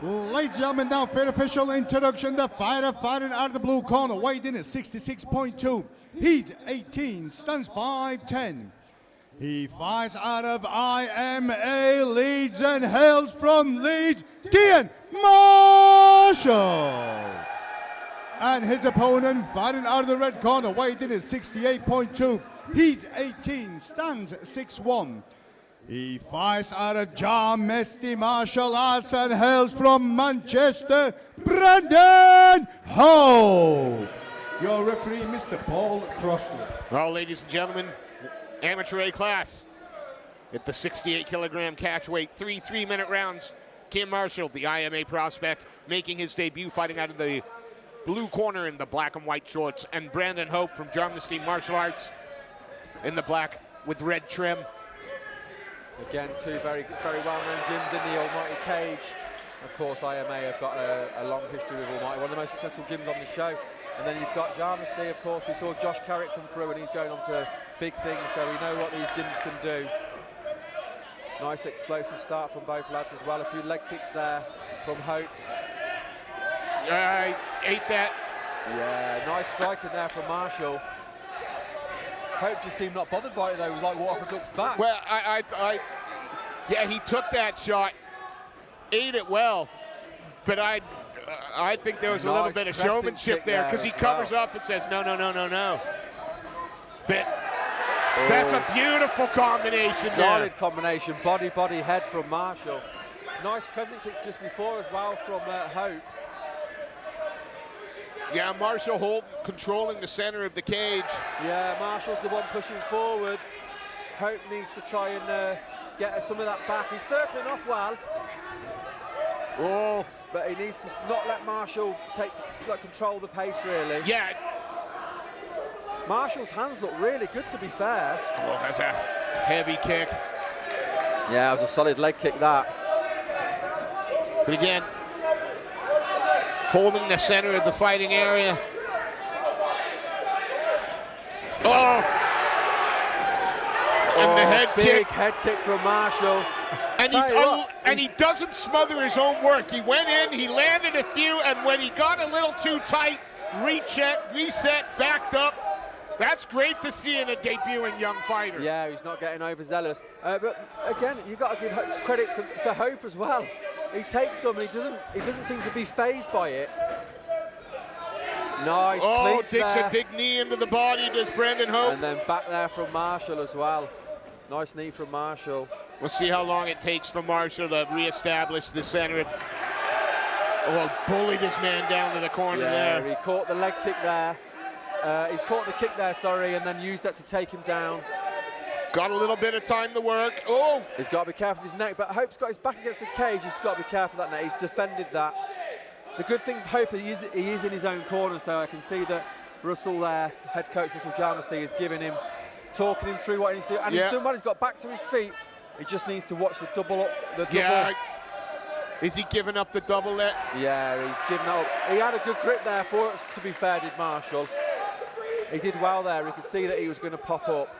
Ladies and gentlemen, now for the official introduction, the fighter fighting out of the blue corner, weighed in at 66.2. He's 18, stands 5'10". He fights out of IMA Leeds and hails from Leeds, Kian Marshall. And his opponent fighting out of the red corner, weighed in at 68.2. He's 18, stands 6'1". He fights out of Jarmesty Martial Arts and hails from Manchester, Brandon Hope. Your referee, Mr. Paul Crossley. Well, ladies and gentlemen, amateur A class at the 68-kilogram catch weight, 3 3-minute rounds. Kian Marshall, the IMA prospect, making his debut fighting out of the blue corner in the black and white shorts, and Brandon Hope from Jarmesty Martial Arts in the black with red trim. Again, two very well-known gyms in the Almighty Cage. Of course, IMA have got a long history with Almighty, one of the most successful gyms on the show. And then you've got Jarmesty, of course. We saw Josh Carrick come through, and he's going on to big things, so we know what these gyms can do. Nice explosive start from both lads as well. A few leg kicks there from Hope. I ate that. Yeah, nice striking there from Marshall. Hope just seemed not bothered by it though, it was like water off a duck's back. Well, yeah, he took that shot, ate it well, but I think there was a little bit of showmanship there because he covers up and says, no. But that's a beautiful combination. Solid combination, body, head from Marshall. Nice crescent kick just before as well from Hope. Yeah, Marshall Holt controlling the center of the cage. Yeah, Marshall's the one pushing forward. Hope needs to try and get some of that back. He's circling off well. Oh. But he needs to not let Marshall control the pace, really. Yeah. Marshall's hands look really good, to be fair. Oh, that's a heavy kick. Yeah, it was a solid leg kick, that. But again, holding the center of the fighting area. Oh! And the head big kick. Head kick from Marshall. And he doesn't smother his own work. He went in, he landed a few, and when he got a little too tight, reset, backed up. That's great to see in a debuting young fighter. Yeah, he's not getting overzealous. But again, you've got to give credit to Hope as well. He takes them, and he doesn't seem to be fazed by it. Nice clinch takes there. a big knee into the body, does Brandon Hope. And then back there from Marshall as well. Nice knee from Marshall. We'll see how long it takes for Marshall to reestablish the center. Oh, bullied his man down to the corner there. He caught the leg kick there. He's caught the kick there, sorry, and then used that to take him down. Got a little bit of time to work. Oh! He's got to be careful of his neck, but Hope's got his back against the cage. He's got to be careful of that neck. He's defended that. The good thing for Hope is he is in his own corner, so I can see that Russell there, head coach Russell Jarmesty, is giving him, talking him through what he needs to do. And he's done well. He's got back to his feet. He just needs to watch the double up. Yeah. Is he giving up the double there? Yeah, he's giving that up. He had a good grip there for it, to be fair, did Marshall. He did well there. He could see that he was going to pop up.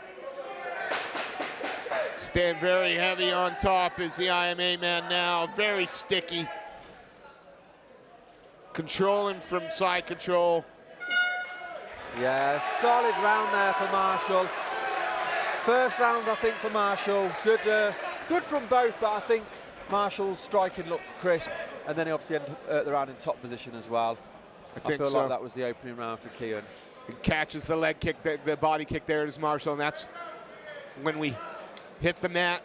Stand very heavy on top is the IMA man now. Very sticky. Controlling from side control. Yeah, solid round there for Marshall. First round, I think, for Marshall. Good from both, but I think Marshall's striking looked crisp, and then he obviously ended the round in top position as well. I feel like that was the opening round for Kian. He catches the leg kick, the body kick there is Marshall, and that's when we hit the mat.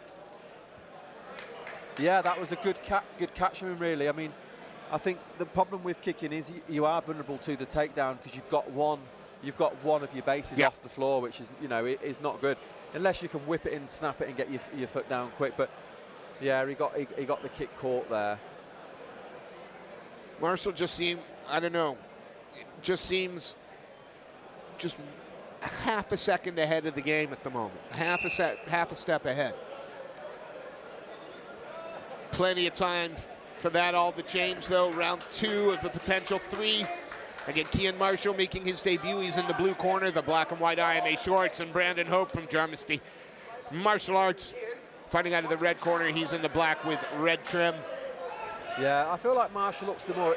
Yeah, that was a good catch from him, really. I mean, I think the problem with kicking is you are vulnerable to the takedown because you've got one of your bases off the floor, which is, it is not good unless you can whip it in, snap it, and get your foot down quick. But yeah, he got the kick caught there. Marshall just seemed, I don't know, just seems just half a second ahead of the game at the moment. Half a step ahead. Plenty of time for that all to change, though. Round 2 of the potential 3. Again, Kian Marshall making his debut. He's in the blue corner, the black and white IMA shorts, and Brandon Hope from Jarmesty Martial Arts fighting out of the red corner. He's in the black with red trim. Yeah, I feel like Marshall looks the more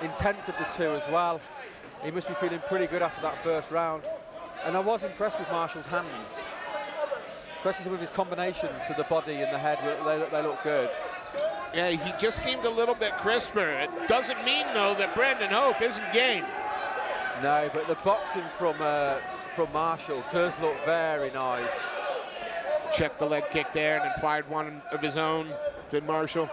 intense of the two as well. He must be feeling pretty good after that first round. And I was impressed with Marshall's hands, especially with his combinations to the body and the head. They look good. Yeah, he just seemed a little bit crisper. It doesn't mean, though, that Brendan Hope isn't game. No, but the boxing from Marshall does look very nice. Checked the leg kick there and then fired one of his own, did Marshall.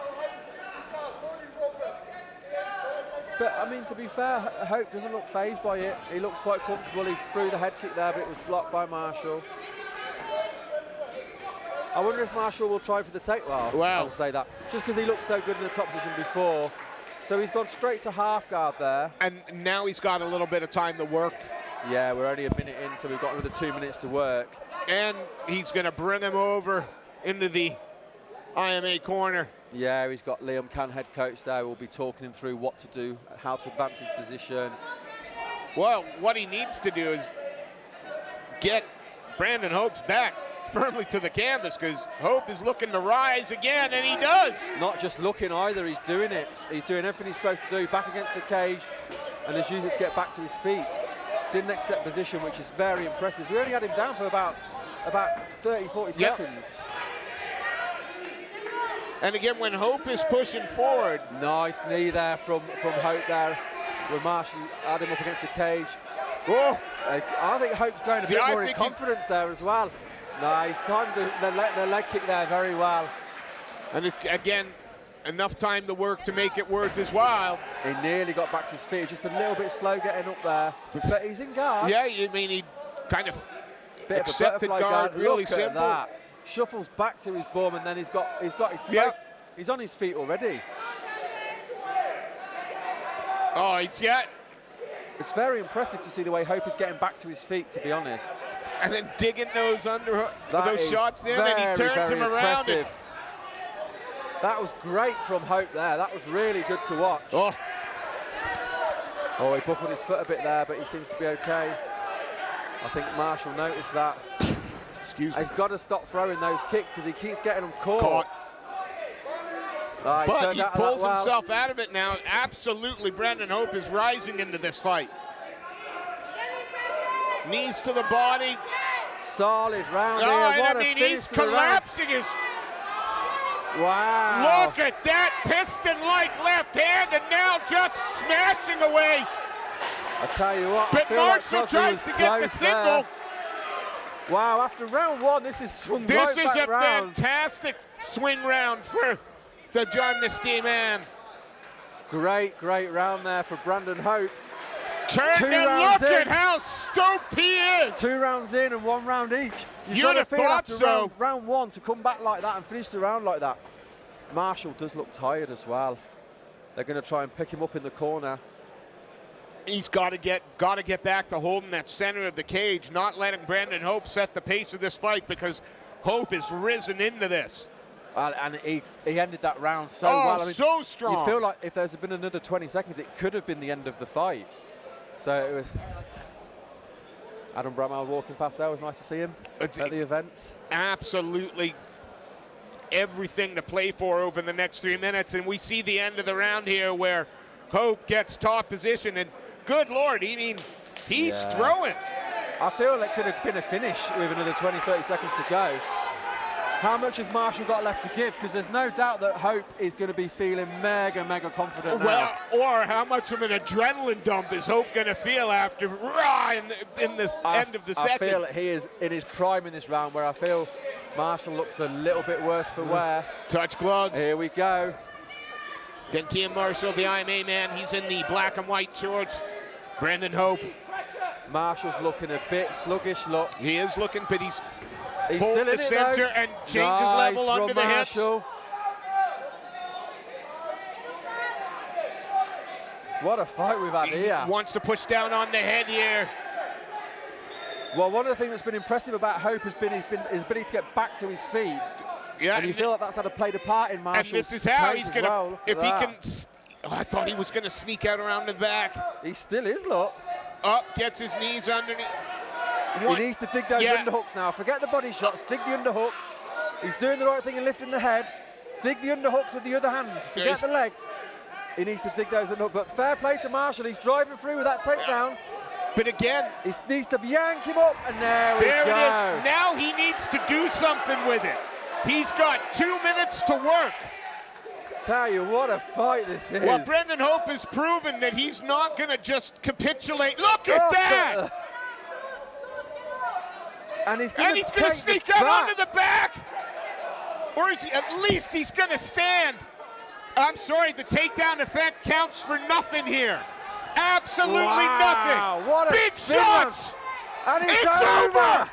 But, I mean, to be fair, Hope doesn't look fazed by it. He looks quite comfortable. He threw the head kick there, but it was blocked by Marshall. I wonder if Marshall will try for the take. Well, I'll say that. Just because he looked so good in the top position before. So he's gone straight to half guard there. And now he's got a little bit of time to work. Yeah, we're only a minute in, so we've got another 2 minutes to work. And he's going to bring him over into the IMA corner. Yeah, he's got Liam Can, head coach there. We'll be talking him through what to do, how to advance his position. Well, what he needs to do is get Brandon Hope's back firmly to the canvas, because Hope is looking to rise again, and he does. Not just looking either, he's doing it. He's doing everything he's supposed to do, back against the cage, and has used it to get back to his feet. Didn't accept position, which is very impressive. So we only had him down for about 30, 40 seconds. And again, when Hope is pushing forward. Nice knee there from Hope there, where Marshall had him up against the cage. Oh. I think Hope's growing a bit more in confidence there as well. Nice, timed the leg kick there very well. And again, enough time to work to make it worth his while. He nearly got back to his feet, just a little bit slow getting up there. But he's in guard. Yeah, I mean, he kind of bit accepted of a guard, really Look simple. at that. Shuffles back to his bum, and then he's got his he's on his feet already. Oh, It's very impressive to see the way Hope is getting back to his feet, to be honest. And then digging those shots in, and he turns him around. That was great from Hope there. That was really good to watch. Oh, he buckled his foot a bit there, but he seems to be okay. I think Marshall noticed that. Excuse me. He's got to stop throwing those kicks because he keeps getting them caught. But he pulls himself out of it now. Absolutely, Brendan Hope is rising into this fight. Knees to the body. Solid round Oh, here. and I mean, he's collapsing his... Wow. Look at that piston-like left hand, and now just smashing away. I tell you what, But Marshall tries to get the single. There. Wow, after round one, this is swung This right is back a round. fantastic swing round for the Dynasty man. Great round there for Brandon Hope. Turn and look at how stoked he is. 2 rounds in and 1 round each. You'd have thought so. Round one to come back like that and finish the round like that. Marshall does look tired as well. They're going to try and pick him up in the corner. He's got to get back to holding that center of the cage, not letting Brandon Hope set the pace of this fight, because Hope has risen into this. And he ended that round so well. I mean, so strong. You feel like if there's been another 20 seconds, it could have been the end of the fight. So it was Adam Bramall walking past there. It was nice to see him at the event. Absolutely everything to play for over the next 3 minutes. And we see the end of the round here where Hope gets top position. And good Lord, I mean, he's throwing. I feel it could have been a finish with another 20, 30 seconds to go. How much has Marshall got left to give? Because there's no doubt that Hope is going to be feeling mega confident now. Or how much of an adrenaline dump is Hope going to feel after in this end of the second? I feel that he is in his prime in this round, where I feel Marshall looks a little bit worse for wear. Touch gloves. Here we go. Then Kian Marshall, the IMA man, he's in the black and white shorts. Brandon Hope. Marshall's looking a bit sluggish, look. He is looking, but he's still in the it, center though. and changes level under the Marshall. hips. What a fight we've had here. He wants to push down on the head here. Well, one of the things that's been impressive about Hope has been his ability to get back to his feet. Yeah, and you feel like that's had a played a part in Marshall's And this is how he's going to, well. if he can, I thought he was going to sneak out around the back. He still is, look. Up, gets his knees underneath. He needs to dig those underhooks now. Forget the body shots, dig the underhooks. He's doing the right thing and lifting the head. dig the underhooks with the other hand. Forget the leg. He needs to dig those underhooks. But fair play to Marshall. He's driving through with that takedown. But again, he needs to yank him up, and there we go. There it is. Now he needs to do something with it. He's got 2 minutes to work. Tell you what a fight this is. Well, Brendan Hope has proven that he's not going to just capitulate. Look at that! And he's going to sneak out onto the back. Or is he, at least he's going to stand. I'm sorry, the takedown effect counts for nothing here. Absolutely nothing. What a big spin. shots. And it's over.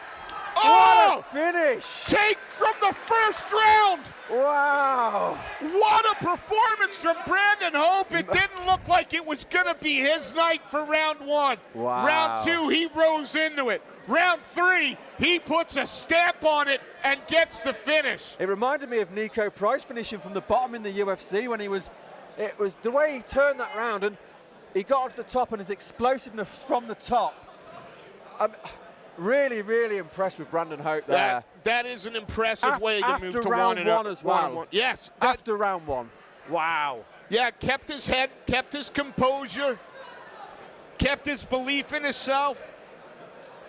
Oh, what a finish. Take from the first round. Wow. What a performance from Brandon Hope. It didn't look like it was going to be his night for round one. Wow. Round two, he rose into it. Round three, he puts a stamp on it and gets the finish. It reminded me of Nico Price finishing from the bottom in the UFC when it was the way he turned that round and he got onto the top and his explosiveness from the top. I'm really, really impressed with Brandon Hope there. That is an impressive way to move to round one as well. Yes. After round one. Wow. Yeah, kept his head, kept his composure, kept his belief in himself.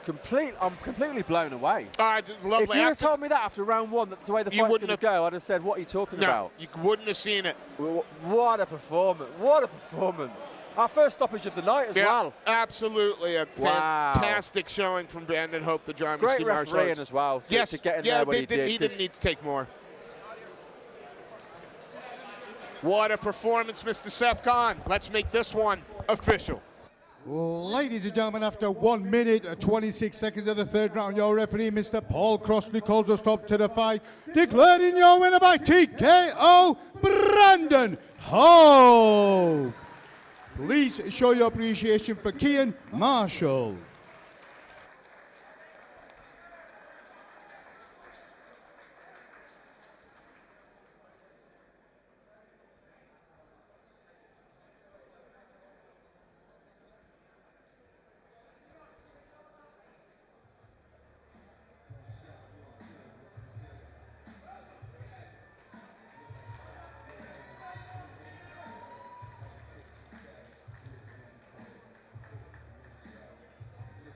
I'm completely blown away. Lovely. If you had told me that after round one, that's the way the fight's going to go, I'd have said, what are you talking about? You wouldn't have seen it. What a performance. What a performance. Our first stoppage of the night as well. Absolutely. A fantastic showing from Brandon Hope, the German Great refereeing as well to get in there when he did. He didn't need to take more. What a performance, Mr. Sefcon. Let's make this one official. Ladies and gentlemen, after 1 minute 26 seconds of the third round, your referee, Mr. Paul Crossley, calls a stop to the fight, declaring your winner by TKO, Brandon Hope. Please show your appreciation for Kian Marshall.